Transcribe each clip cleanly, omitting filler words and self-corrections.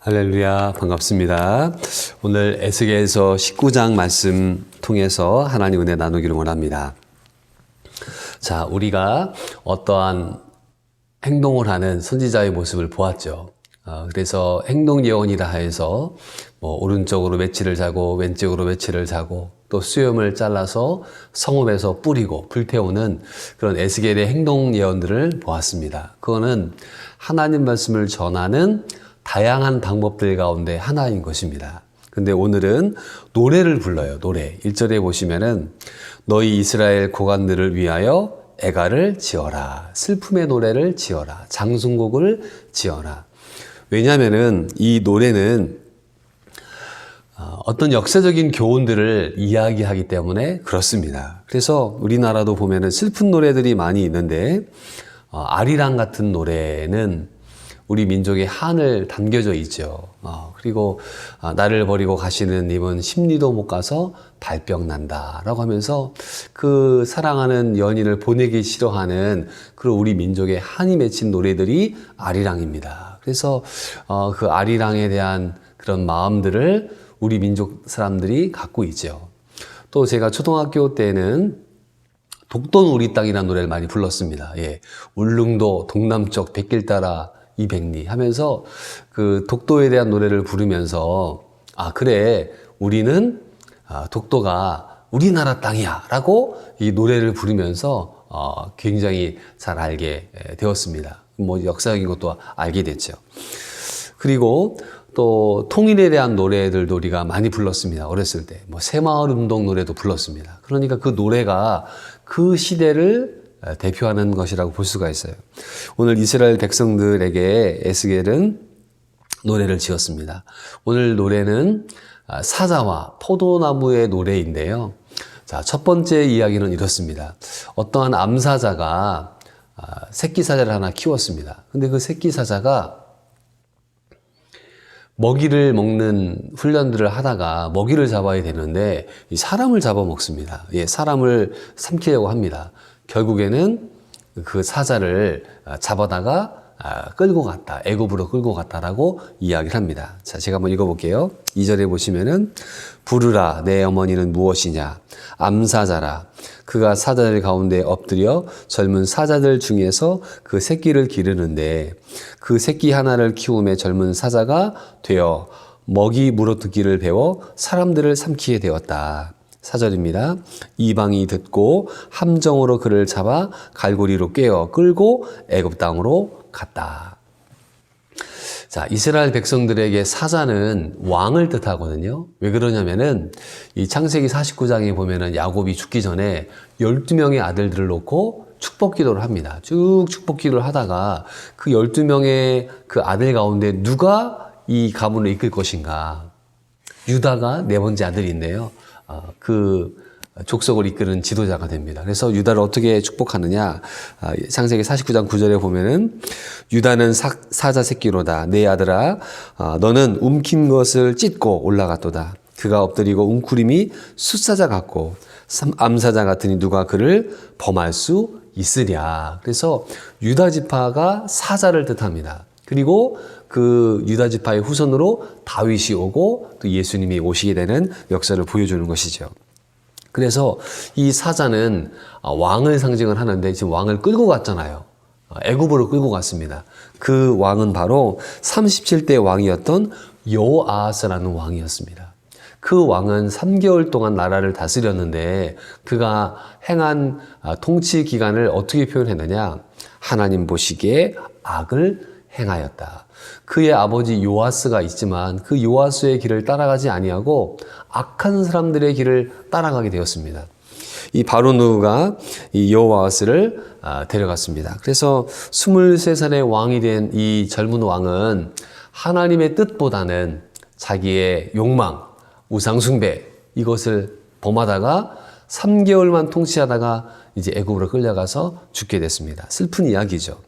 할렐루야, 반갑습니다. 오늘 에스겔서 19장 말씀 통해서 하나님 은혜 나누기를 원합니다. 자, 우리가 어떠한 행동을 하는 선지자의 모습을 보았죠. 그래서 행동 예언이라 해서 오른쪽으로 매치를 자고 왼쪽으로 매치를 자고 또 수염을 잘라서 성읍에서 뿌리고 불태우는 그런 에스겔의 행동 예언들을 보았습니다. 그거는 하나님 말씀을 전하는 다양한 방법들 가운데 하나인 것입니다. 근데 오늘은 노래를 불러요. 노래. 1절에 보시면은 너희 이스라엘 고관들을 위하여 애가를 지어라. 슬픔의 노래를 지어라. 장승곡을 지어라. 왜냐하면은 이 노래는 어떤 역사적인 교훈들을 이야기하기 때문에 그렇습니다. 그래서 우리나라도 보면은 슬픈 노래들이 많이 있는데 아리랑 같은 노래는 우리 민족의 한을 담겨져 있죠. 그리고 나를 버리고 가시는 님은 십리도 못 가서 발병 난다 라고 하면서 그 사랑하는 연인을 보내기 싫어하는 그런 우리 민족의 한이 맺힌 노래들이 아리랑입니다. 그래서 그 아리랑에 대한 그런 마음들을 우리 민족 사람들이 갖고 있죠. 또 제가 초등학교 때는 독도는 우리 땅이라는 노래를 많이 불렀습니다. 예, 울릉도 동남쪽 백길 따라 200리 하면서 그 독도에 대한 노래를 부르면서 그래 우리는 독도가 우리나라 땅이야 라고 이 노래를 부르면서 굉장히 잘 알게 되었습니다. 역사적인 것도 알게 됐죠. 그리고 또 통일에 대한 노래들도 우리가 많이 불렀습니다. 어렸을 때 새마을 운동 노래도 불렀습니다. 그러니까 그 노래가 그 시대를 대표하는 것이라고 볼 수가 있어요. 오늘 이스라엘 백성들에게 에스겔은 노래를 지었습니다. 오늘 노래는 사자와 포도나무의 노래인데요. 자, 첫 번째 이야기는 이렇습니다. 어떠한 암사자가 새끼 사자를 하나 키웠습니다. 근데 그 새끼 사자가 먹이를 먹는 훈련들을 하다가 먹이를 잡아야 되는데 사람을 잡아먹습니다. 예, 사람을 삼키려고 합니다. 결국에는 그 사자를 잡아다가 끌고 갔다. 애굽으로 끌고 갔다라고 이야기를 합니다. 자, 제가 한번 읽어볼게요. 2절에 보시면은 부르라 내 어머니는 무엇이냐 암사자라 그가 사자들 가운데 엎드려 젊은 사자들 중에서 그 새끼를 기르는데 그 새끼 하나를 키우며 젊은 사자가 되어 먹이 물어뜯기를 배워 사람들을 삼키게 되었다. 4절입니다. 이방이 듣고 함정으로 그를 잡아 갈고리로 꿰어 끌고 애굽 땅으로 갔다. 자, 이스라엘 백성들에게 사자는 왕을 뜻하거든요. 왜 그러냐면은 이 창세기 49장에 보면은 야곱이 죽기 전에 12명의 아들들을 놓고 축복 기도를 합니다. 쭉 축복 기도를 하다가 그 12명의 그 아들 가운데 누가 이 가문을 이끌 것인가? 유다가 네 번째 아들인데요. 그 족속을 이끄는 지도자가 됩니다. 그래서 유다를 어떻게 축복하느냐? 창세기 49장 9절에 보면은 유다는 사자 새끼로다. 내 아들아, 너는 움킨 것을 찢고 올라갔도다. 그가 엎드리고 웅크림이 숫사자 같고 암사자 같으니 누가 그를 범할 수 있으랴. 그래서 유다 지파가 사자를 뜻합니다. 그리고 그 유다 지파의 후손으로 다윗이 오고 또 예수님이 오시게 되는 역사를 보여주는 것이죠. 그래서 이 사자는 왕을 상징을 하는데 지금 왕을 끌고 갔잖아요. 애굽으로 끌고 갔습니다. 그 왕은 바로 37대 왕이었던 여호아하스라는 왕이었습니다. 그 왕은 3개월 동안 나라를 다스렸는데 그가 행한 통치 기간을 어떻게 표현했느냐? 하나님 보시기에 악을 행하였다. 그의 아버지 요아스가 있지만 그 요아스의 길을 따라가지 아니하고 악한 사람들의 길을 따라가게 되었습니다. 이 바로누가 이 여호아스를 데려갔습니다. 그래서 23살의 왕이 된 이 젊은 왕은 하나님의 뜻보다는 자기의 욕망, 우상숭배 이것을 범하다가 3개월만 통치하다가 이제 애굽으로 끌려가서 죽게 됐습니다. 슬픈 이야기죠.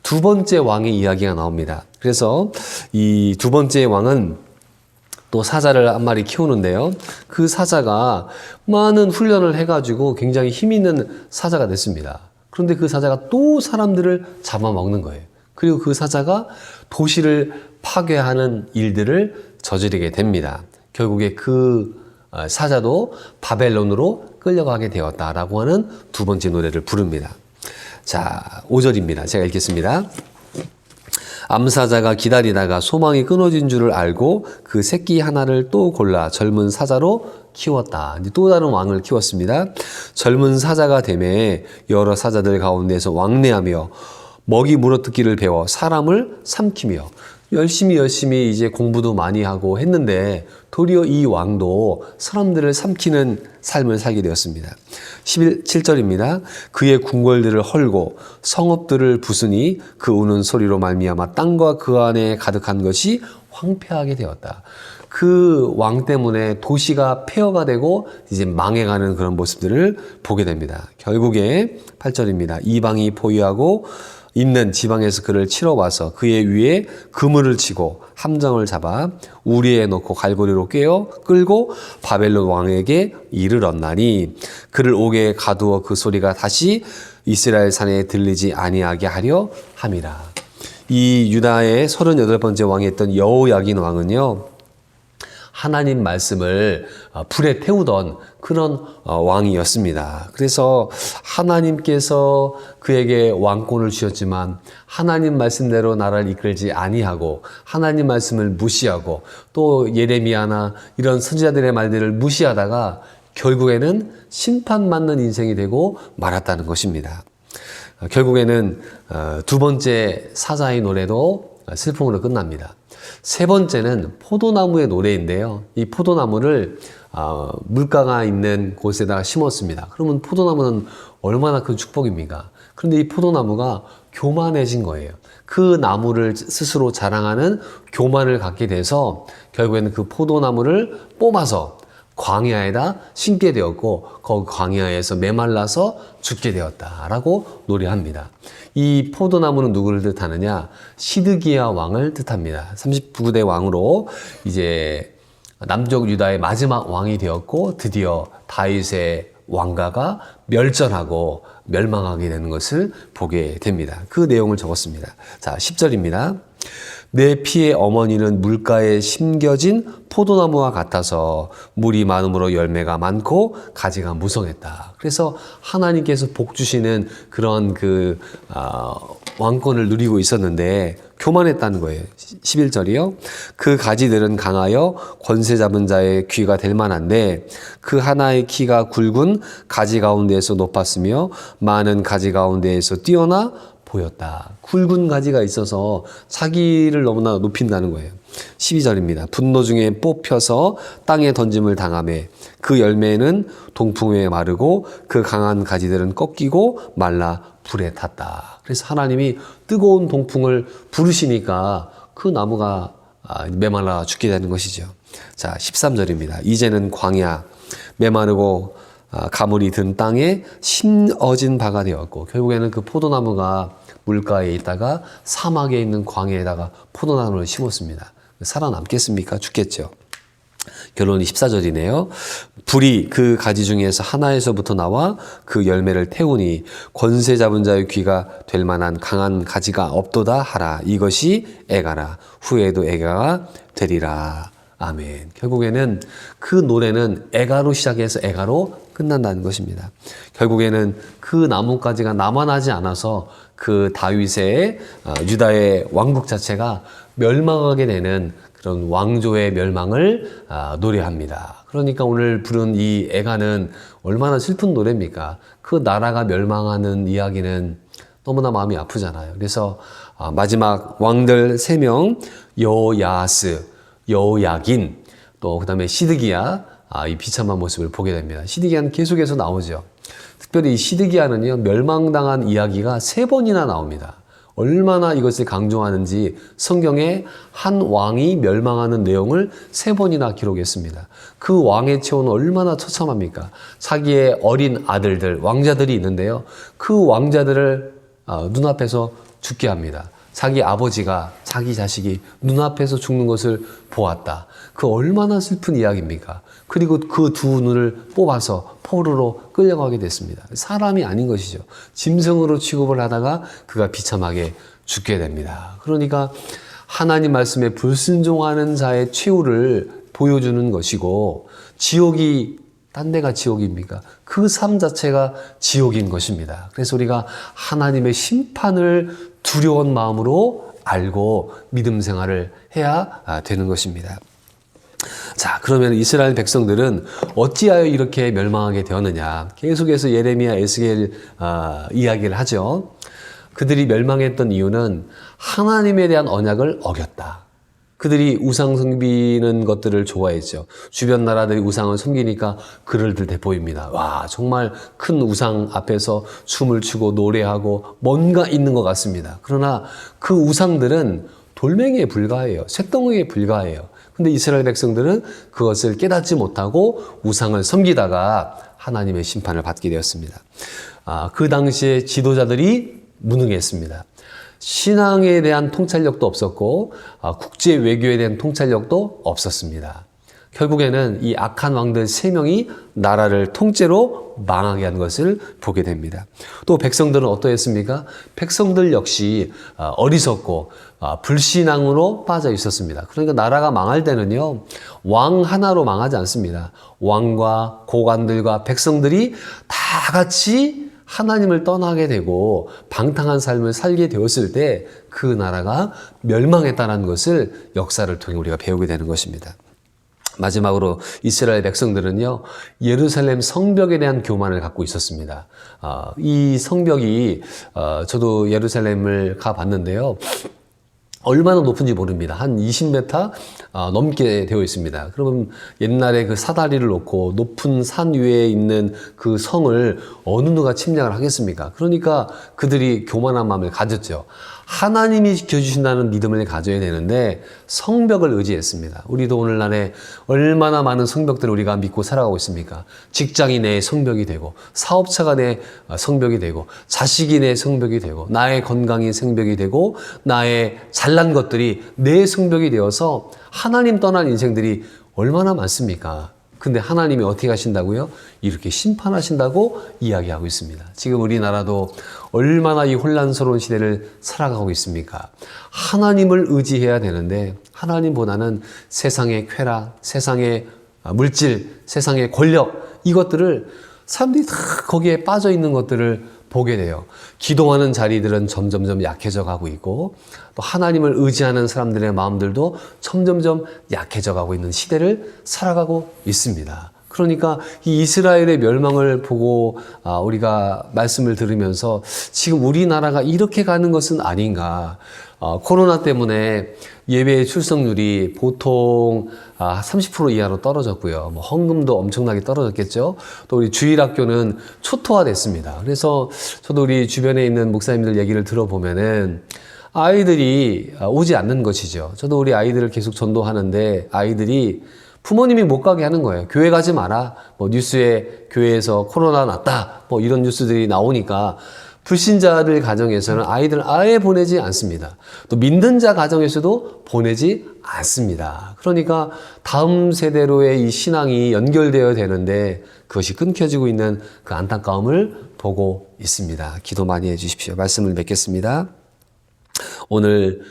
두 번째 왕의 이야기가 나옵니다. 그래서 이 두 번째 왕은 또 사자를 한 마리 키우는데요. 그 사자가 많은 훈련을 해가지고 굉장히 힘 있는 사자가 됐습니다. 그런데 그 사자가 또 사람들을 잡아먹는 거예요. 그리고 그 사자가 도시를 파괴하는 일들을 저지르게 됩니다. 결국에 그 사자도 바벨론으로 끌려가게 되었다라고 하는 두 번째 노래를 부릅니다. 자, 5절입니다. 제가 읽겠습니다. 암사자가 기다리다가 소망이 끊어진 줄을 알고 그 새끼 하나를 또 골라 젊은 사자로 키웠다. 이제 또 다른 왕을 키웠습니다. 젊은 사자가 되매 여러 사자들 가운데서 왕래하며 먹이 물어뜯기를 배워 사람을 삼키며 열심히 이제 공부도 많이 하고 했는데 도리어 이 왕도 사람들을 삼키는 삶을 살게 되었습니다. 7절입니다. 그의 궁궐들을 헐고 성읍들을 부수니 그 우는 소리로 말미암아 땅과 그 안에 가득한 것이 황폐하게 되었다. 그 왕 때문에 도시가 폐허가 되고 이제 망해가는 그런 모습들을 보게 됩니다. 결국에 8절입니다. 이방이 포위하고 있는 지방에서 그를 치러 와서 그의 위에 그물을 치고 함정을 잡아 우리에 넣고 갈고리로 끌고 바벨론 왕에게 이르렀나니 그를 옥에 가두어 그 소리가 다시 이스라엘 산에 들리지 아니하게 하려 함이라. 이 유다의 38번째 왕이었던 여호야긴 왕은요, 하나님 말씀을 불에 태우던 그런 왕이었습니다. 그래서 하나님께서 그에게 왕권을 주셨지만 하나님 말씀대로 나라를 이끌지 아니하고 하나님 말씀을 무시하고 또 예레미야나 이런 선지자들의 말들을 무시하다가 결국에는 심판받는 인생이 되고 말았다는 것입니다. 결국에는 두 번째 사자의 노래도 슬픔으로 끝납니다. 세 번째는 포도나무의 노래인데요. 이 포도나무를 물가가 있는 곳에다가 심었습니다. 그러면 포도나무는 얼마나 큰 축복입니까? 그런데 이 포도나무가 교만해진 거예요. 그 나무를 스스로 자랑하는 교만을 갖게 돼서 결국에는 그 포도나무를 뽑아서 광야에다 심게 되었고 거기 광야에서 메말라서 죽게 되었다라고 노래합니다. 이 포도나무는 누구를 뜻하느냐? 시드기야 왕을 뜻합니다. 39대 왕으로 이제 남쪽 유다의 마지막 왕이 되었고 드디어 다윗의 왕가가 멸절하고 멸망하게 되는 것을 보게 됩니다. 그 내용을 적었습니다. 자, 10절입니다. 내 피의 어머니는 물가에 심겨진 포도나무와 같아서 물이 많음으로 열매가 많고 가지가 무성했다. 그래서 하나님께서 복 주시는 그런 왕권을 누리고 있었는데 교만했다는 거예요. 11절이요. 그 가지들은 강하여 권세 잡은 자의 귀가 될 만한데 그 하나의 키가 굵은 가지 가운데에서 높았으며 많은 가지 가운데에서 뛰어나 보였다. 굵은 가지가 있어서 자기를 너무나 높인다는 거예요. 12절입니다. 분노 중에 뽑혀서 땅에 던짐을 당하매 그 열매는 동풍에 마르고 그 강한 가지들은 꺾이고 말라 불에 탔다. 그래서 하나님이 뜨거운 동풍을 부르시니까 그 나무가 메말라 죽게 되는 것이죠. 자, 13절입니다. 이제는 광야 메마르고 가물이 든 땅에 심어진 바가 되었고 결국에는 그 포도나무가 물가에 있다가 사막에 있는 광야에다가 포도나무를 심었습니다. 살아남겠습니까? 죽겠죠. 결론이 14절이네요. 불이 그 가지 중에서 하나에서부터 나와 그 열매를 태우니 권세 잡은 자의 귀가 될 만한 강한 가지가 없도다 하라. 이것이 애가라. 후에도 애가가 되리라. 아멘. 결국에는 그 노래는 애가로 시작해서 애가로 끝난다는 것입니다. 결국에는 그 나뭇가지가 남아나지 않아서 그 다윗의 유다의 왕국 자체가 멸망하게 되는 그런 왕조의 멸망을 노래합니다. 그러니까 오늘 부른 이 애가는 얼마나 슬픈 노래입니까? 그 나라가 멸망하는 이야기는 너무나 마음이 아프잖아요. 그래서 마지막 왕들 3명 여호야스, 여호야긴, 또 그 다음에 시드기야, 이 비참한 모습을 보게 됩니다. 시드기야는 계속해서 나오죠. 특별히 이 시드기야는요, 멸망당한 이야기가 3번이나 나옵니다. 얼마나 이것을 강조하는지 성경에 한 왕이 멸망하는 내용을 3번이나 기록했습니다. 그 왕의 처우는 얼마나 처참합니까? 자기의 어린 아들들, 왕자들이 있는데요. 그 왕자들을 눈앞에서 죽게 합니다. 자기 아버지가 자기 자식이 눈앞에서 죽는 것을 보았다. 그 얼마나 슬픈 이야기입니까? 그리고 그 두 눈을 뽑아서 포로로 끌려가게 됐습니다. 사람이 아닌 것이죠. 짐승으로 취급을 하다가 그가 비참하게 죽게 됩니다. 그러니까 하나님 말씀에 불순종하는 자의 최후를 보여주는 것이고, 지옥이 딴 데가 지옥입니까? 그 삶 자체가 지옥인 것입니다. 그래서 우리가 하나님의 심판을 두려운 마음으로 알고 믿음 생활을 해야 되는 것입니다. 자, 그러면 이스라엘 백성들은 어찌하여 이렇게 멸망하게 되었느냐? 계속해서 예레미야, 에스겔 이야기를 하죠. 그들이 멸망했던 이유는 하나님에 대한 언약을 어겼다. 그들이 우상 섬기는 것들을 좋아했죠. 주변 나라들이 우상을 섬기니까 그들들 대보입니다. 와, 정말 큰 우상 앞에서 춤을 추고 노래하고 뭔가 있는 것 같습니다. 그러나 그 우상들은 돌멩이에 불과해요. 쇳덩이에 불과해요. 근데 이스라엘 백성들은 그것을 깨닫지 못하고 우상을 섬기다가 하나님의 심판을 받게 되었습니다. 그 당시에 지도자들이 무능했습니다. 신앙에 대한 통찰력도 없었고 국제 외교에 대한 통찰력도 없었습니다. 결국에는 이 악한 왕들 3명이 나라를 통째로 망하게 한 것을 보게 됩니다. 또 백성들은 어떠했습니까? 백성들 역시 어리석고 불신앙으로 빠져 있었습니다. 그러니까 나라가 망할 때는요, 왕 하나로 망하지 않습니다. 왕과 고관들과 백성들이 다 같이 하나님을 떠나게 되고 방탕한 삶을 살게 되었을 때 그 나라가 멸망했다는 것을 역사를 통해 우리가 배우게 되는 것입니다. 마지막으로 이스라엘 백성들은요, 예루살렘 성벽에 대한 교만을 갖고 있었습니다. 이 성벽이 저도 예루살렘을 가봤는데요, 얼마나 높은지 모릅니다. 한 20m 넘게 되어 있습니다. 그러면 옛날에 그 사다리를 놓고 높은 산 위에 있는 그 성을 어느 누가 침략을 하겠습니까? 그러니까 그들이 교만한 마음을 가졌죠. 하나님이 지켜주신다는 믿음을 가져야 되는데 성벽을 의지했습니다. 우리도 오늘날에 얼마나 많은 성벽들을 우리가 믿고 살아가고 있습니까? 직장이 내 성벽이 되고, 사업차가 내 성벽이 되고, 자식이 내 성벽이 되고, 나의 건강이 성벽이 되고, 나의 잘난 것들이 내 성벽이 되어서 하나님 떠난 인생들이 얼마나 많습니까? 근데 하나님이 어떻게 하신다고요? 이렇게 심판하신다고 이야기하고 있습니다. 지금 우리나라도 얼마나 이 혼란스러운 시대를 살아가고 있습니까? 하나님을 의지해야 되는데 하나님보다는 세상의 쾌락, 세상의 물질, 세상의 권력, 이것들을 사람들이 다 거기에 빠져 있는 것들을 보게 돼요. 기도하는 자리들은 점점점 약해져 가고 있고, 또 하나님을 의지하는 사람들의 마음들도 점점점 약해져 가고 있는 시대를 살아가고 있습니다. 그러니까 이 이스라엘의 멸망을 보고 우리가 말씀을 들으면서 지금 우리나라가 이렇게 가는 것은 아닌가. 코로나 때문에 예배 출석률이 보통 30% 이하로 떨어졌고요. 뭐 헌금도 엄청나게 떨어졌겠죠. 또 우리 주일학교는 초토화됐습니다. 그래서 저도 우리 주변에 있는 목사님들 얘기를 들어보면은 아이들이 오지 않는 것이죠. 저도 우리 아이들을 계속 전도하는데 아이들이 부모님이 못 가게 하는 거예요. 교회 가지 마라. 뭐 뉴스에 교회에서 코로나 났다. 뭐 이런 뉴스들이 나오니까 불신자들 가정에서는 아이들 아예 보내지 않습니다. 또 믿는 자 가정에서도 보내지 않습니다. 그러니까 다음 세대로의 이 신앙이 연결되어야 되는데 그것이 끊겨지고 있는 그 안타까움을 보고 있습니다. 기도 많이 해주십시오. 말씀을 맺겠습니다. 오늘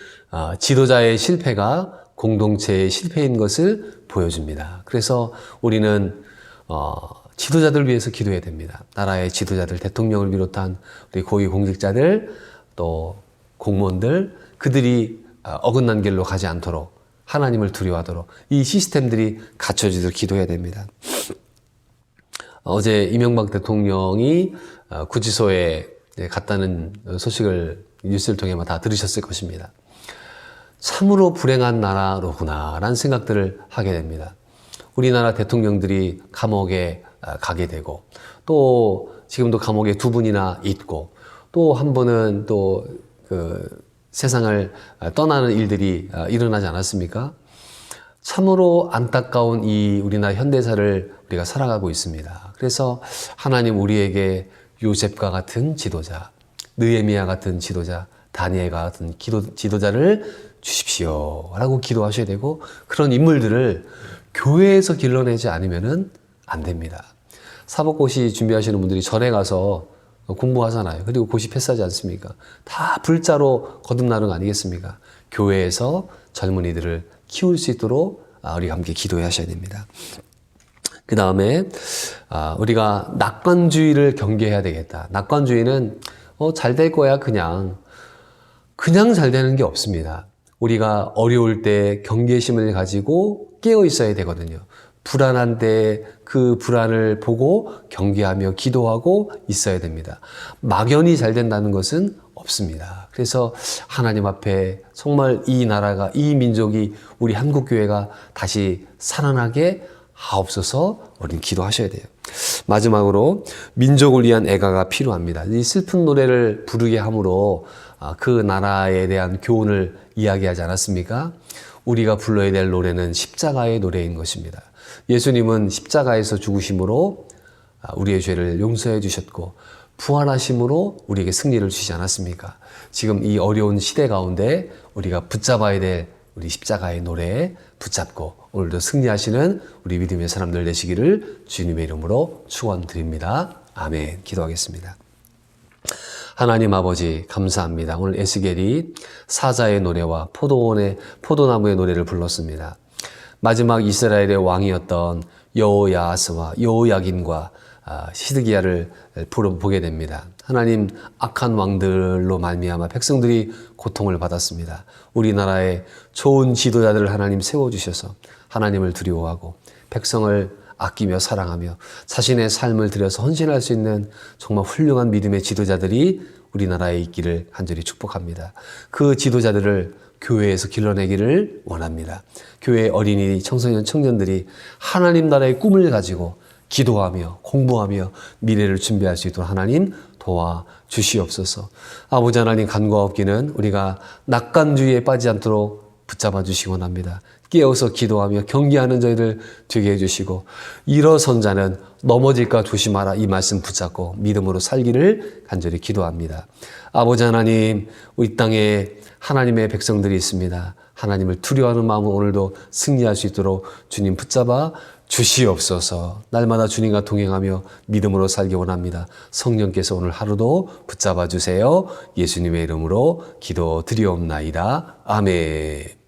지도자의 실패가 공동체의 실패인 것을 보여줍니다. 그래서 우리는 지도자들 위해서 기도해야 됩니다. 나라의 지도자들, 대통령을 비롯한 우리 고위 공직자들, 또 공무원들, 그들이 어긋난 길로 가지 않도록, 하나님을 두려워하도록 이 시스템들이 갖춰지도록 기도해야 됩니다. 어제 이명박 대통령이 구치소에 갔다는 소식을 뉴스를 통해 다 들으셨을 것입니다. 참으로 불행한 나라로구나 라는 생각들을 하게 됩니다. 우리나라 대통령들이 감옥에 가게 되고, 또 지금도 감옥에 2분이나 있고, 또 한 번은 또 그 세상을 떠나는 일들이 일어나지 않았습니까? 참으로 안타까운 이 우리나라 현대사를 우리가 살아가고 있습니다. 그래서 하나님 우리에게 요셉과 같은 지도자, 느헤미야 같은 지도자, 다니엘과 같은 지도자를 주십시오 라고 기도하셔야 되고, 그런 인물들을 교회에서 길러내지 않으면 안 됩니다. 사법고시 준비하시는 분들이 전에 가서 공부하잖아요. 그리고 고시 패스하지 않습니까? 다 불자로 거듭나는 거 아니겠습니까? 교회에서 젊은이들을 키울 수 있도록 우리가 함께 기도하셔야 됩니다. 그 다음에 우리가 낙관주의를 경계해야 되겠다. 낙관주의는 잘 될 거야 그냥 잘 되는 게 없습니다. 우리가 어려울 때 경계심을 가지고 깨어 있어야 되거든요. 불안한 때 그 불안을 보고 경계하며 기도하고 있어야 됩니다. 막연히 잘 된다는 것은 없습니다. 그래서 하나님 앞에 정말 이 나라가, 이 민족이, 우리 한국교회가 다시 살아나게 하옵소서 우리는 기도하셔야 돼요. 마지막으로 민족을 위한 애가가 필요합니다. 이 슬픈 노래를 부르게 함으로 그 나라에 대한 교훈을 이야기하지 않았습니까? 우리가 불러야 될 노래는 십자가의 노래인 것입니다. 예수님은 십자가에서 죽으심으로 우리의 죄를 용서해 주셨고 부활하심으로 우리에게 승리를 주시지 않았습니까? 지금 이 어려운 시대 가운데 우리가 붙잡아야 될 우리 십자가의 노래에 붙잡고 오늘도 승리하시는 우리 믿음의 사람들 되시기를 주님의 이름으로 축원드립니다. 아멘. 기도하겠습니다. 하나님 아버지 감사합니다. 오늘 에스겔이 사자의 노래와 포도나무의 노래를 불렀습니다. 마지막 이스라엘의 왕이었던 여호야하스와 여호야긴과 시드기야를 보게 됩니다. 하나님 악한 왕들로 말미암아 백성들이 고통을 받았습니다. 우리나라에 좋은 지도자들을 하나님 세워주셔서 하나님을 두려워하고 백성을 아끼며 사랑하며 자신의 삶을 들여서 헌신할 수 있는 정말 훌륭한 믿음의 지도자들이 우리나라에 있기를 간절히 축복합니다. 그 지도자들을 교회에서 길러내기를 원합니다. 교회 어린이, 청소년, 청년들이 하나님 나라의 꿈을 가지고 기도하며 공부하며 미래를 준비할 수 있도록 하나님 도와주시옵소서. 아버지 하나님 간과없기는 우리가 낙관주의에 빠지지 않도록 붙잡아 주시기 원합니다. 깨어서 기도하며 경계하는 저희들 되게 해주시고 일어선 자는 넘어질까 조심하라 이 말씀 붙잡고 믿음으로 살기를 간절히 기도합니다. 아버지 하나님 우리 땅에 하나님의 백성들이 있습니다. 하나님을 두려워하는 마음으로 오늘도 승리할 수 있도록 주님 붙잡아 주시옵소서. 날마다 주님과 동행하며 믿음으로 살기 원합니다. 성령께서 오늘 하루도 붙잡아 주세요. 예수님의 이름으로 기도드리옵나이다. 아멘.